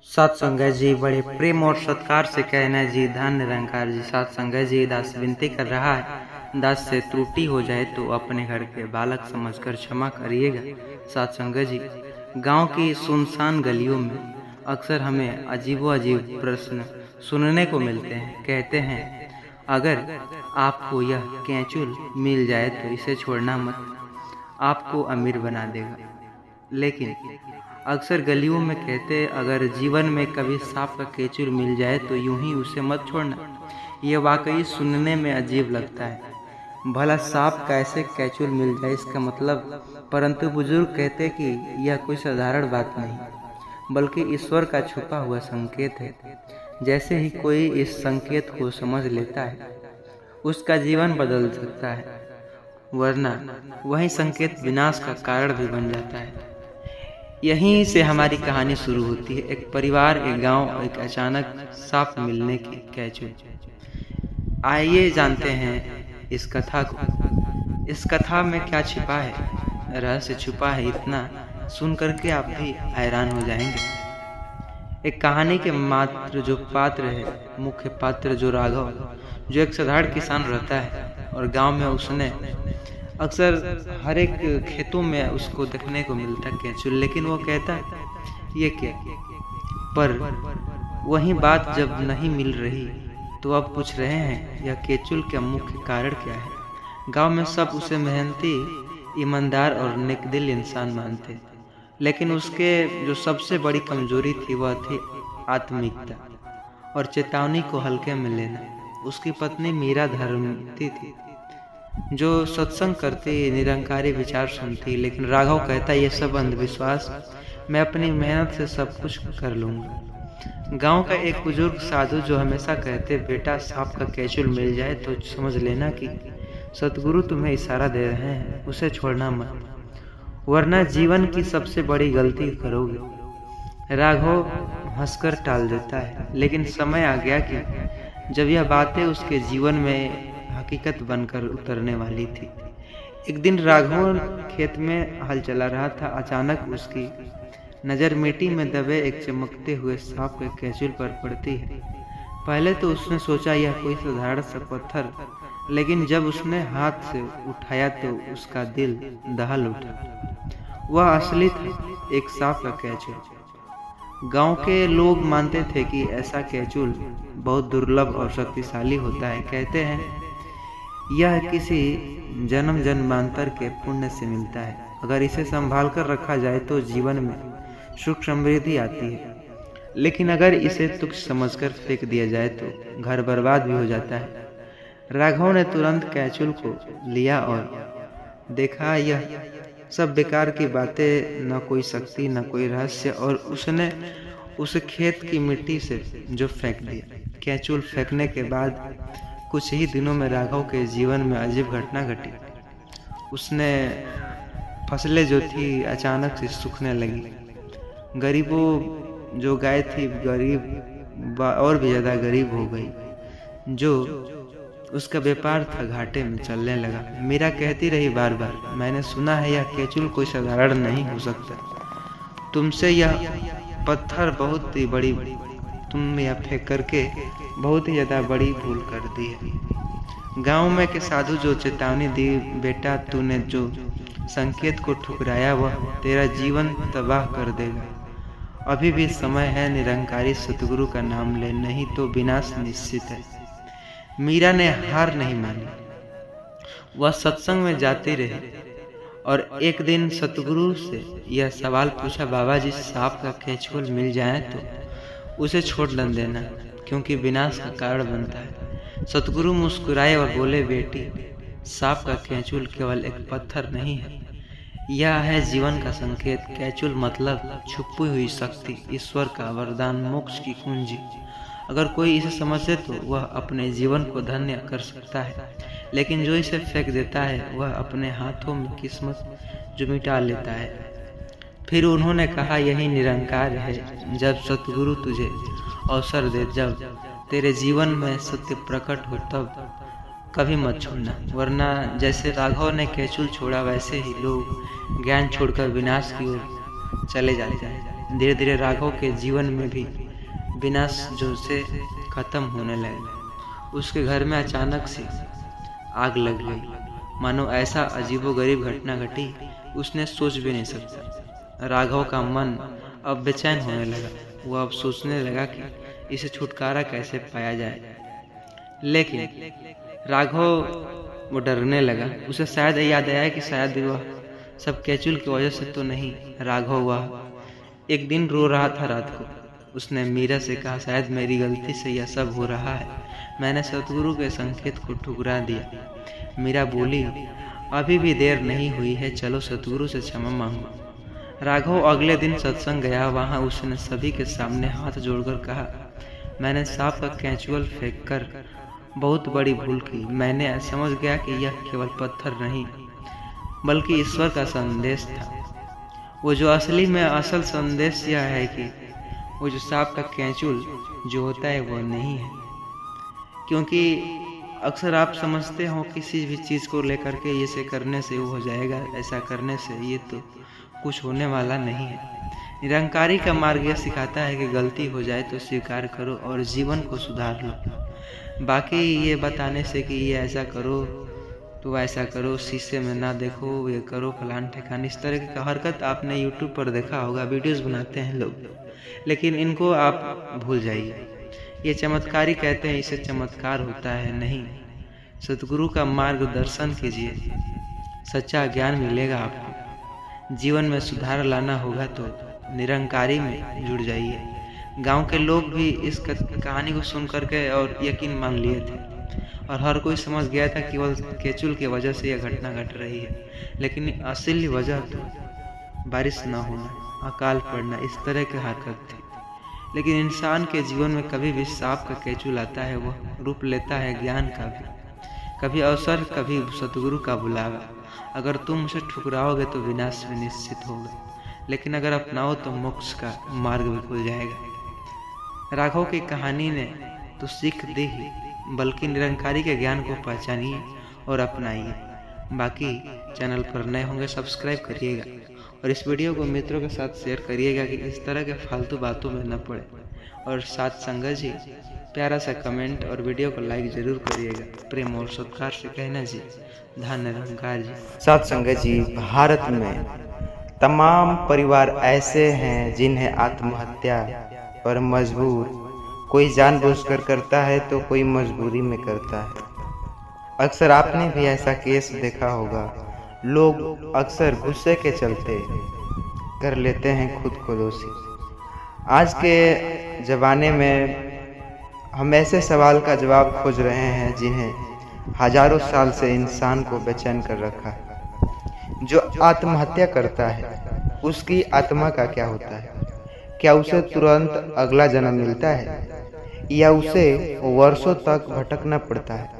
सत्संगत जी बड़े प्रेम और सत्कार से कहना जी धन निरंकार जी। सत्संगत जी दास विनती कर रहा है, दास से त्रुटि हो जाए तो अपने घर के बालक समझकर क्षमा करिएगा। सत्संगत जी, गांव की सुनसान गलियों में अक्सर हमें अजीबो-अजीब प्रश्न सुनने को मिलते हैं। कहते हैं, अगर आपको यह कैंचुल मिल जाए तो इसे छोड़ना मत, आपको अमीर बना देगा। लेकिन अक्सर गलियों में कहते, अगर जीवन में कभी सांप का केचुल मिल जाए तो यूं ही उसे मत छोड़ना। यह वाकई सुनने में अजीब लगता है। भला सांप कैसे केचुल मिल जाए इसका मतलब, परंतु बुजुर्ग कहते कि यह कोई साधारण बात नहीं, बल्कि ईश्वर का छुपा हुआ संकेत है। जैसे ही कोई इस संकेत को समझ लेता है, उसका जीवन बदल सकता है, वरना वही संकेत विनाश का कारण भी बन जाता है। यहीं से हमारी कहानी शुरू होती है। एक परिवार, एक गांव, एक अचानक सांप मिलने की कैचुल। आइए जानते हैं इस कथा को। इस कथा में क्या छिपा है, रहस्य छुपा है, इतना सुन करके आप भी हैरान हो जाएंगे। एक कहानी के मात्र जो पात्र है, मुख्य पात्र जो राघव, जो एक साधारण किसान रहता है और गांव में उसने अक्सर हर एक खेतों में उसको देखने को मिलता केचुल, लेकिन वो कहता ये क्या। पर वही बात जब नहीं मिल रही तो अब पूछ रहे हैं यह केचुल का मुख्य कारण क्या है। गांव में सब उसे मेहनती, ईमानदार और नेकदिल इंसान मानते, लेकिन उसके जो सबसे बड़ी कमजोरी थी वह थी आत्मिकता और चेतावनी को हल्के में लेना। उसकी पत्नी मीरा धर्मवती थी, जो सत्संग करती, निरंकारी विचार सुनती, लेकिन राघव कहता ये सब अंधविश्वास, मैं अपनी मेहनत से सब कुछ कर लूंगा। गांव का एक बुजुर्ग साधु जो हमेशा कहते, बेटा सांप का केचुल मिल जाए तो समझ लेना कि सतगुरु तुम्हें इशारा दे रहे हैं, उसे छोड़ना मत, वरना जीवन की सबसे बड़ी गलती करोगे। राघव हंसकर टाल देता है, लेकिन समय आ गया कि जब यह बातें उसके जीवन में हकीकत बनकर उतरने वाली थी। एक दिन राघव खेत में हल चला रहा था। अचानक उसकी नज़र मिट्टी में दबे एक चमकते हुए सांप के केचुल पर पड़ती है। पहले तो उसने सोचा यह कोई साधारण सा पत्थर, लेकिन जब उसने हाथ से उठाया तो उसका दिल दहल उठा। वह असली था, एक सांप का केचुल। गांव के लोग मानते थे कि ऐसा केचुल बहुत दुर्लभ और शक्तिशाली होता है। कहते हैं यह किसी जन्म जन्मांतर के पुण्य से मिलता है। अगर इसे संभाल कर रखा जाए तो जीवन में सुख समृद्धि आती है, लेकिन अगर इसे तुच्छ समझकर फेंक दिया जाए तो घर बर्बाद भी हो जाता है। राघव ने तुरंत कैचुल को लिया और देखा यह सब बेकार की बातें, न कोई शक्ति न कोई रहस्य, और उसने उस खेत की मिट्टी से जो फेंक दिया। कैचुल फेंकने के बाद कुछ ही दिनों में राघव के जीवन में अजीब घटना घटी। उसने फसलें जो थी अचानक से सूखने लगी। गरीबों जो गाय थी गरीब और भी ज़्यादा गरीब हो गई। जो उसका व्यापार था घाटे में चलने लगा। मीरा कहती रही बार बार, मैंने सुना है यह केचुल कोई साधारण नहीं हो सकता। तुमसे यह पत्थर बहुत ही बड़ी, तुम यह फेंक करके बहुत ही ज़्यादा बड़ी भूल कर दी है। गांव में के साधु जो चेतावनी दी, बेटा तूने जो संकेत को ठुकराया वह तेरा जीवन तबाह कर देगा। अभी भी समय है, निरंकारी सतगुरु का नाम ले, नहीं तो विनाश निश्चित है। मीरा ने हार नहीं मानी, वह सत्संग में जाती रही और एक दिन सतगुरु से यह सवाल पूछा, बाबा जी सांप का केचुल मिल जाए तो उसे छोड़ न देना, क्योंकि विनाश का कारण बनता है। सतगुरु मुस्कुराए और बोले, बेटी सांप का केचुल केवल एक पत्थर नहीं है, यह है जीवन का संकेत। केचुल मतलब छुपी हुई शक्ति, ईश्वर का वरदान, मोक्ष की कुंजी। अगर कोई इसे समझे तो वह अपने जीवन को धन्य कर सकता है, लेकिन जो इसे फेंक देता है वह अपने हाथों में किस्मत जो मिटा लेता है। फिर उन्होंने कहा, यही निरंकार है। जब सतगुरु तुझे अवसर दे, जब तेरे जीवन में सत्य प्रकट हो, तब कभी मत छोड़ना, वरना जैसे राघव ने केचुल छोड़ा वैसे ही लोग ज्ञान छोड़कर विनाश की ओर चले जाते हैं। धीरे धीरे राघव के जीवन में भी विनाश जो से खत्म होने लगा। उसके घर में अचानक से आग लग गई, मानो ऐसा अजीबोगरीब घटना घटी उसने सोच भी नहीं सकता। राघव का मन अब बेचैन होने लगा। वो अब सोचने लगा कि इसे छुटकारा कैसे पाया जाए। लेकिन राघव वो डरने लगा। उसे शायद याद आया कि शायद वह सब केचुल की वजह से तो नहीं। राघव वह एक दिन रो रहा था रात को। उसने मीरा से कहा, शायद मेरी गलती से यह सब हो रहा है, मैंने सतगुरु के संकेत को ठुकरा दिया। मीरा बोली, अभी भी देर नहीं हुई है, चलो सतगुरु से क्षमा मांगो। राघव अगले दिन सत्संग गया। वहां उसने सभी के सामने हाथ जोड़कर कहा, मैंने सांप का केंचुआ फेंककर बहुत बड़ी भूल की। मैंने समझ गया कि यह केवल पत्थर नहीं बल्कि ईश्वर का संदेश था। वो जो असली में असल संदेश यह है कि वो जो सांप का केंचुआ जो होता है वो नहीं है। क्योंकि अक्सर आप समझते हो किसी भी चीज़ को लेकर के इसे करने से वो हो जाएगा, ऐसा करने से ये तो कुछ होने वाला नहीं है। निरंकारी का मार्ग यह सिखाता है कि गलती हो जाए तो स्वीकार करो और जीवन को सुधार लो। बाकी ये बताने से कि ये ऐसा करो तो ऐसा करो, शीशे में ना देखो, ये करो फलान ठिकान, इस तरह की हरकत आपने यूट्यूब पर देखा होगा, वीडियोस बनाते हैं लोग, लेकिन इनको आप भूल जाइए। ये चमत्कारी कहते हैं, इसे चमत्कार होता है नहीं। सतगुरु का मार्गदर्शन कीजिए, सच्चा ज्ञान मिलेगा आपको। जीवन में सुधार लाना होगा तो निरंकारी में जुड़ जाइए। गांव के लोग भी इस कहानी को सुन करके और यकीन मान लिए थे और हर कोई समझ गया था कि केवल केचुल की वजह से यह घटना घट रही है। लेकिन असली वजह तो बारिश न होना, अकाल पड़ना, इस तरह की हरकत थी। लेकिन इंसान के जीवन में कभी भी सांप का केचुल आता है, वह रूप लेता है ज्ञान का भी, कभी अवसर, कभी सतगुरु का बुलावा। अगर तुम उसे ठुकराओगे तो विनाश भी निश्चित होगा, लेकिन अगर अपनाओ तो मोक्ष का मार्ग भी खुल जाएगा। राघव की कहानी ने तो सीख दी ही, बल्कि निरंकारी के ज्ञान को पहचानिए और अपनाइए। बाकी चैनल पर नए होंगे सब्सक्राइब करिएगा और इस वीडियो को मित्रों के साथ शेयर करिएगा कि इस तरह के फालतू बातों में न पड़े। और साथ संगत जी प्यारा सा कमेंट और वीडियो को लाइक जरूर करिएगा। प्रेम और सत्कार से कहना जी, धन्य निरंकार जी। साथ संगत जी, भारत में तमाम परिवार ऐसे हैं जिन्हें आत्महत्या पर मजबूर, कोई जानबूझकर करता है तो कोई मजबूरी में करता है। अक्सर आपने भी ऐसा केस देखा होगा। लोग अक्सर गुस्से के चलते कर लेते हैं खुद को दोषी। आज के ज़माने में हम ऐसे सवाल का जवाब खोज रहे हैं जिन्हें हजारों साल से इंसान को बेचैन कर रखा है। जो आत्महत्या करता है उसकी आत्मा का क्या होता है? क्या उसे तुरंत अगला जन्म मिलता है या उसे वर्षों तक भटकना पड़ता है?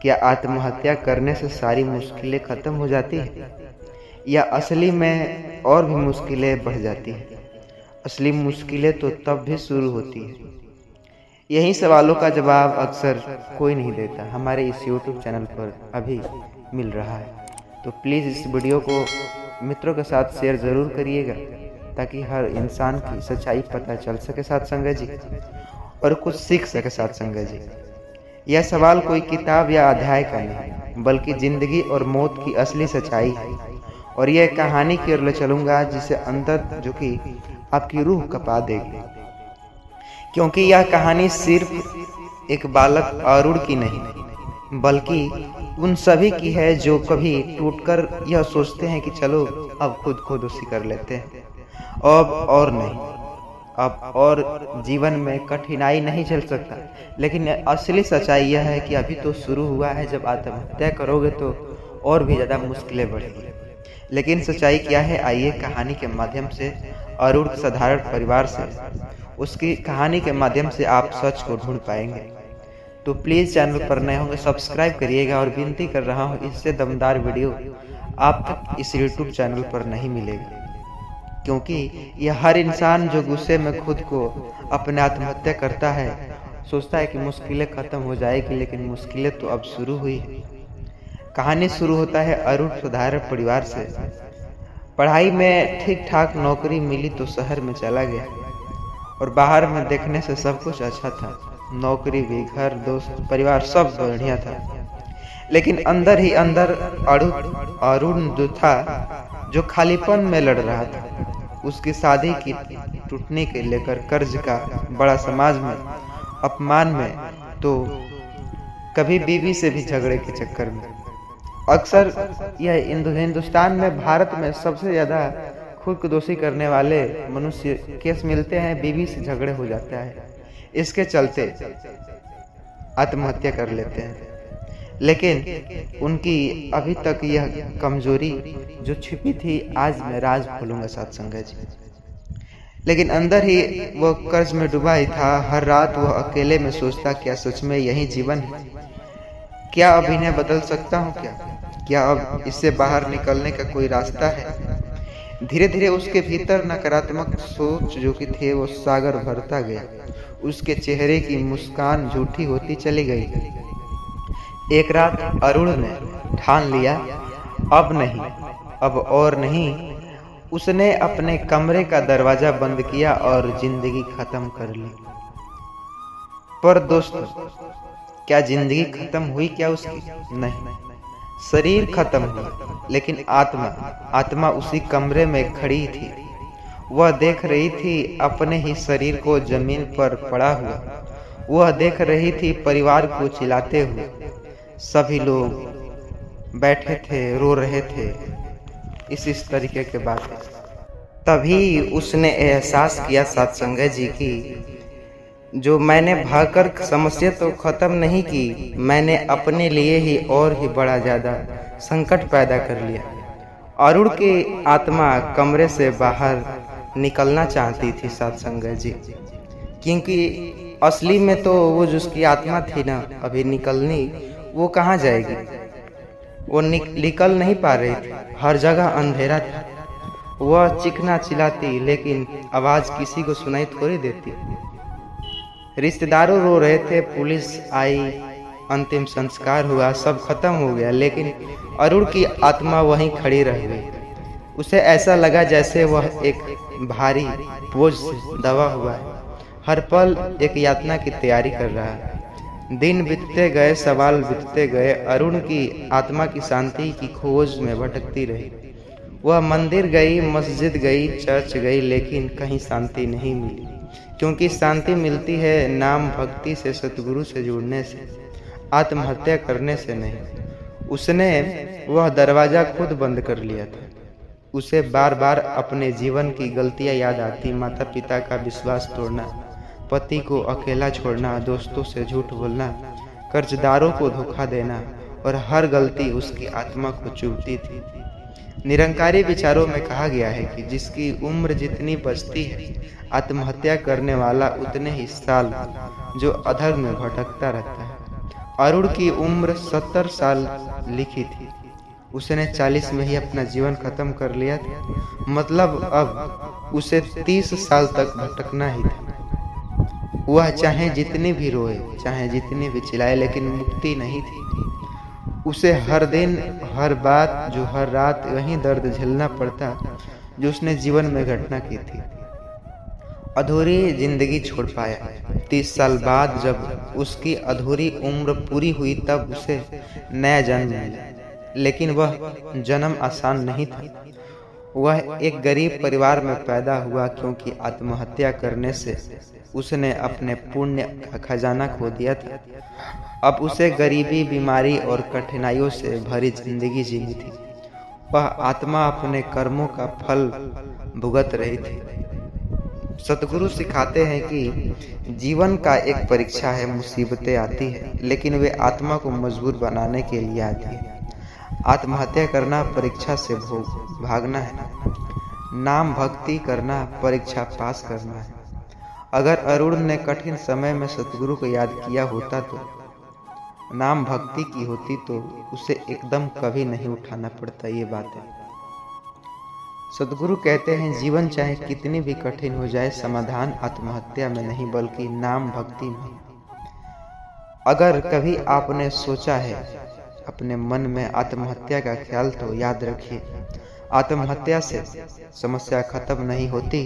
क्या आत्महत्या करने से सारी मुश्किलें खत्म हो जाती है या असली में और भी मुश्किलें बढ़ जाती हैं? असली मुश्किलें तो तब भी शुरू होती है। यही सवालों का जवाब अक्सर कोई नहीं देता। हमारे इस YouTube चैनल पर अभी मिल रहा है, तो प्लीज़ इस वीडियो को मित्रों के साथ शेयर ज़रूर करिएगा ताकि हर इंसान की सच्चाई पता चल सके साथ संगत जी, और कुछ सीख सके साथ संगत जी। यह सवाल कोई किताब या अध्याय का नहीं बल्कि जिंदगी और मौत की असली सच्चाई है। और यह कहानी की ओर ले चलूँगा जिसे अंदर जो कि आपकी रूह कपा देगी, क्योंकि यह कहानी सिर्फ एक बालक अरुण की नहीं बल्कि उन सभी की है जो कभी टूटकर यह सोचते हैं कि चलो अब खुद खुदकुशी कर लेते हैं, अब और नहीं, अब और जीवन में कठिनाई नहीं झेल सकता। लेकिन असली सच्चाई यह है कि अभी तो शुरू हुआ है। जब आत्महत्या करोगे तो और भी ज़्यादा मुश्किलें बढ़ेगी। लेकिन सच्चाई क्या है, आइए कहानी के माध्यम से, अरुण साधारण परिवार से, उसकी कहानी के माध्यम से आप सच को ढूंढ पाएंगे। तो प्लीज़ चैनल पर नए होंगे सब्सक्राइब करिएगा और विनती कर रहा हूँ, इससे दमदार वीडियो आप तक इस YouTube चैनल पर नहीं मिलेगा। क्योंकि यह हर इंसान जो गुस्से में खुद को अपने आत्महत्या करता है सोचता है कि मुश्किलें खत्म हो जाएगी, लेकिन मुश्किलें तो अब शुरू हुई है। कहानी शुरू होता है अरुण साधारण परिवार से। पढ़ाई में ठीक ठाक नौकरी मिली तो शहर में चला गया, और बाहर में देखने से सब कुछ अच्छा था, नौकरी भी, घर, दोस्त, परिवार सब बढ़िया था। लेकिन अंदर ही अंदर अरुण जो था, जो खालीपन में लड़ रहा था, उसकी शादी की टूटने के लेकर, कर्ज का, बड़ा समाज में अपमान में, तो कभी बीवी से भी झगड़े के चक्कर में। अक्सर यह हिंदुस्तान में, भारत में सबसे ज्यादा खुदकुशी करने वाले मनुष्य केस मिलते हैं, बीवी से झगड़े हो जाता है, इसके चलते आत्महत्या कर लेते हैं। लेकिन उनकी अभी तक यह कमजोरी जो छिपी थी, आज मैं राज खोलूंगा साथ संगत जी। लेकिन अंदर ही वो कर्ज में डूबा ही था। हर रात वह अकेले में सोचता, क्या सच में यही जीवन है? क्या अब इन्हें बदल सकता हूँ? क्या अब इससे बाहर निकलने का कोई रास्ता है? धीरे धीरे उसके भीतर नकारात्मक सोच जो कि थे वो सागर भरता गया। उसके चेहरे की मुस्कान झूठी होती चली गई। एक रात अरुण ने ठान लिया, अब नहीं, अब और नहीं। उसने अपने कमरे का दरवाजा बंद किया और जिंदगी खत्म कर ली। पर दोस्तों, क्या जिंदगी खत्म हुई क्या उसकी? नहीं, शरीर खत्म हुआ, लेकिन आत्मा उसी कमरे में खड़ी थी। वह देख रही थी अपने ही शरीर को जमीन पर पड़ा हुआ। वह देख रही थी परिवार को चिल्लाते हुए। सभी लोग बैठे थे, रो रहे थे, इस तरीके के बातें। तभी उसने एहसास किया सत्संगत जी की, जो मैंने भागकर समस्या तो खत्म नहीं की, मैंने अपने लिए ही और ही बड़ा ज्यादा संकट पैदा कर लिया। अरुण की आत्मा कमरे से बाहर निकलना चाहती थी सत्संगत जी, क्योंकि असली में तो वो जो उसकी आत्मा थी ना, अभी निकलनी, वो कहाँ जाएगी? वो निकल नहीं पा रही थी। हर जगह अंधेरा था। वह चीखना चिल्लाती, लेकिन आवाज किसी को सुनाई थोड़ी देती। रिश्तेदारों रो रहे थे, पुलिस आई, अंतिम संस्कार हुआ, सब खत्म हो गया, लेकिन अरुण की आत्मा वहीं खड़ी रह गई। उसे ऐसा लगा जैसे वह एक भारी बोझ से दबा हुआ है, हर पल एक यातना की तैयारी कर रहा है। दिन बीतते गए, सवाल बीतते गए। अरुण की आत्मा की शांति की खोज में भटकती रही। वह मंदिर गई, मस्जिद गई, चर्च गई, लेकिन कहीं शांति नहीं मिली, क्योंकि शांति मिलती है नाम भक्ति से, सतगुरु से जुड़ने से, आत्महत्या करने से नहीं। उसने वह दरवाजा खुद बंद कर लिया था। उसे बार बार अपने जीवन की गलतियां याद आती, माता पिता का विश्वास तोड़ना, पति को अकेला छोड़ना, दोस्तों से झूठ बोलना, कर्जदारों को धोखा देना, और हर गलती उसकी आत्मा को चुभती थी। निरंकारी विचारों में कहा गया है कि जिसकी उम्र जितनी बचती है, आत्महत्या करने वाला उतने ही साल जो अधर्म में भटकता रहता है। अरुण की उम्र 70 साल लिखी थी, उसने 40 में ही अपना जीवन खत्म कर लिया था। मतलब अब उसे 30 साल तक भटकना ही था। वह चाहे जितनी भी रोए, चाहे जितनी भी चिल्लाए, लेकिन मुक्ति नहीं थी। उसे हर दिन, हर बात, जो हर रात वही दर्द झेलना पड़ता जो उसने जीवन में घटना की थी। अधूरी जिंदगी छोड़ पाया। 30 साल बाद जब उसकी अधूरी उम्र पूरी हुई, तब उसे नया जन्म मिला। लेकिन वह जन्म आसान नहीं था। वह एक गरीब परिवार में पैदा हुआ, क्योंकि आत्महत्या करने से उसने अपने पुण्य का खजाना खो दिया था। अब उसे गरीबी, बीमारी और कठिनाइयों से भरी जिंदगी जीनी थी। वह आत्मा अपने कर्मों का फल भुगत रही थी। सतगुरु सिखाते हैं कि जीवन का एक परीक्षा है, मुसीबतें आती है, लेकिन वे आत्मा को मजबूत बनाने के लिए आती है। आत्महत्या करना परीक्षा से भागना है, नाम भक्ति करना परीक्षा पास करना है। अगर अरुण ने कठिन समय में सतगुरु को याद किया होता, तो नाम भक्ति की होती, तो उसे एकदम कभी नहीं उठाना पड़ता ये बातें। सतगुरु कहते हैं, जीवन चाहे कितनी भी कठिन हो जाए, समाधान आत्महत्या में नहीं बल्कि नाम भक्ति में। अगर कभी आपने सोचा है अपने मन में आत्महत्या का ख्याल, तो याद रखिए, आत्महत्या से समस्या खत्म नहीं होती,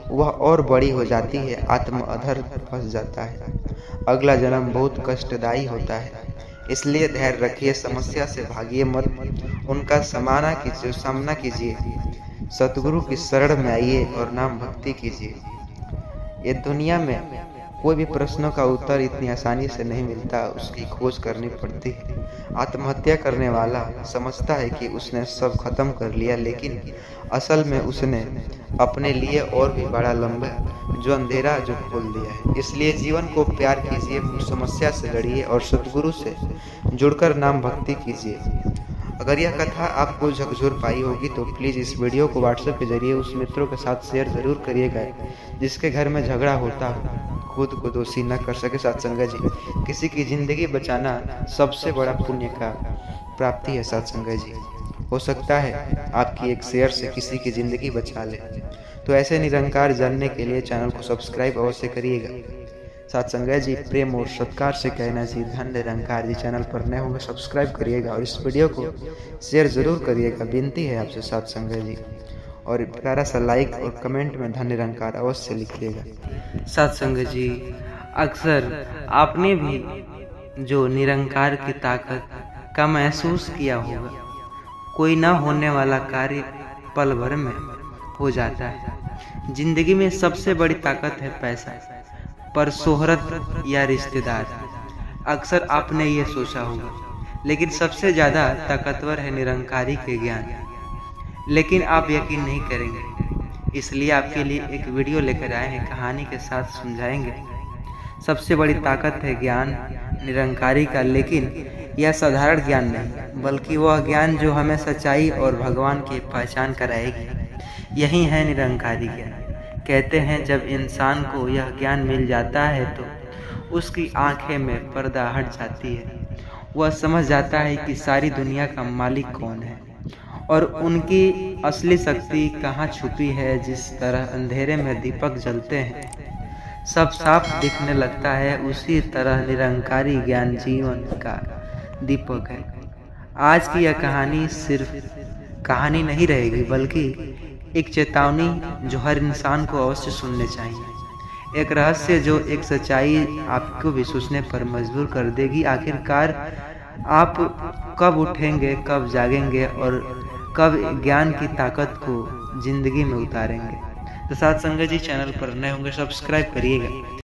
वह और बड़ी हो जाती है, आत्म अधर फंस जाता है। अगला जन्म बहुत कष्टदायी होता है, इसलिए धैर्य रखिए, समस्या से भागिए मत, उनका सामना कीजिए, सतगुरु की शरण में आइए और नाम भक्ति कीजिए। ये दुनिया में कोई भी प्रश्नों का उत्तर इतनी आसानी से नहीं मिलता, उसकी खोज करनी पड़ती है। आत्महत्या करने वाला समझता है कि उसने सब खत्म कर लिया, लेकिन असल में उसने अपने लिए और भी बड़ा लंबा जो अंधेरा जो खोल दिया है। इसलिए जीवन को प्यार कीजिए, समस्या से लड़िए और सतगुरु से जुड़कर नाम भक्ति कीजिए। अगर यह कथा आपको झकझोर पाई होगी तो प्लीज़ इस वीडियो को व्हाट्सएप के जरिए उस मित्रों के साथ शेयर ज़रूर करिएगा जिसके घर में झगड़ा होता हो। खुद को दोषी न कर सके सत्संग जी, किसी की ज़िंदगी बचाना सबसे बड़ा पुण्य का प्राप्ति है सत्संग जी। हो सकता है आपकी एक शेयर से किसी की ज़िंदगी बचा ले। तो ऐसे निरंकार जानने के लिए चैनल को सब्सक्राइब अवश्य करिएगा। सत्संग जी प्रेम और सत्कार से कहना जी धन निरंकार जी। चैनल पर नए होंगे सब्सक्राइब करिएगा और इस वीडियो को शेयर ज़रूर करिएगा, विनती है आपसे सत्संग जी। और प्यारा सा लाइक और कमेंट में धन निरंकार अवश्य लिखिएगा। सत्संग जी, अक्सर आपने भी जो निरंकार की ताकत का महसूस किया होगा, कोई ना होने वाला कार्य पल भर में हो जाता है। जिंदगी में सबसे बड़ी ताकत है पैसा, पर शोहरत या रिश्तेदार। अक्सर आपने ये सोचा होगा, लेकिन सबसे ज़्यादा ताकतवर है निरंकारी के ज्ञान। लेकिन आप यकीन नहीं करेंगे, इसलिए आपके लिए एक वीडियो लेकर आए हैं, कहानी के साथ समझाएंगे। सबसे बड़ी ताकत है ज्ञान निरंकारी का, लेकिन यह साधारण ज्ञान नहीं, बल्कि वह ज्ञान जो हमें सच्चाई और भगवान की पहचान कराएगी। यही है निरंकारी ज्ञान। कहते हैं जब इंसान को यह ज्ञान मिल जाता है तो उसकी आंखें में पर्दा हट जाती है। वह समझ जाता है कि सारी दुनिया का मालिक कौन है और उनकी असली शक्ति कहाँ छुपी है। जिस तरह अंधेरे में दीपक जलते हैं सब साफ दिखने लगता है, उसी तरह निरंकारी ज्ञान जीवन का दीपक है। आज की यह कहानी सिर्फ कहानी नहीं रहेगी, बल्कि एक चेतावनी जो हर इंसान को अवश्य सुननी चाहिए। एक रहस्य जो एक सच्चाई आपको भी सोचने पर मजबूर कर देगी। आखिरकार आप कब उठेंगे, कब जागेंगे और कब ज्ञान की ताकत को जिंदगी में उतारेंगे। तो सत्संग जी चैनल पर नए होंगे सब्सक्राइब करिएगा।